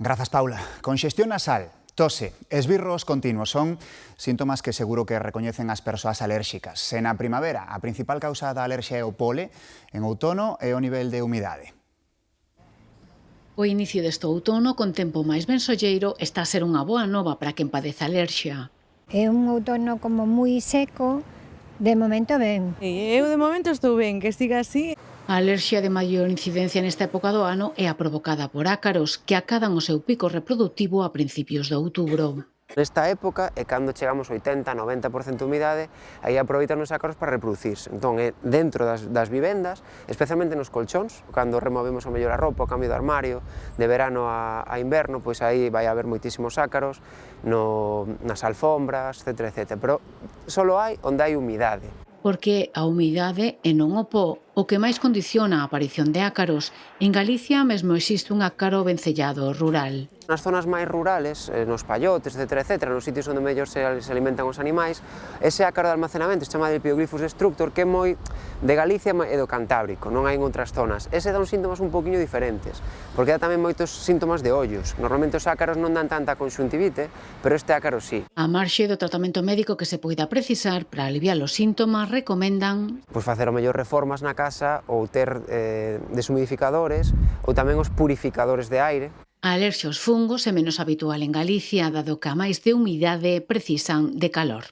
Grazas, Paula. Conxestión nasal, tose, esbirros continuos son síntomas que seguro que recoñecen as persoas alérxicas. Se na primavera a principal causa da alerxia é o pole, en outono é o nivel de humidade. O inicio deste outono, con tempo máis ben solleiro, está a ser unha boa nova para quen padece alerxia. É un outono como moi seco, de momento ben. Eu de momento estou ben, que siga así. A alerxia de maior incidencia nesta época do ano é a provocada por ácaros, que acadan o seu pico reproductivo a principios de outubro. Nesta época é cando chegamos 80-90% de humidade, aí aproveitan os ácaros para reproducirse. Entón é dentro das vivendas, especialmente nos colchóns, cando removemos o mellor a roupa, o cambio de armario, de verano a inverno, pois aí vai haber moitísimos ácaros, nas alfombras, etc. Pero só hai onde hai humidade. Porque a humidade e non o po o que máis condiciona a aparición de ácaros. En Galicia mesmo existe un ácaro vencellado rural. Nas zonas máis rurales, nos pallotes, etc., nos sitios onde mellor se alimentan os animais, ese ácaro de almacenamento se chama de Lepidogryphus destructor, que é moi de Galicia e do Cantábrico, non hai en outras zonas. Ese dá uns síntomas un poquinho diferentes, porque dá tamén moitos síntomas de ollos. Normalmente os ácaros non dan tanta conxuntivite, pero este ácaro sí. A marxe do tratamento médico que se poida precisar para aliviar os síntomas, recomendan Pois facer o mellor reformas na casa ou ter deshumidificadores ou tamén os purificadores de aire. a alerxia aos fungos é menos habitual en Galicia, dado que a máis de humidade precisan de calor.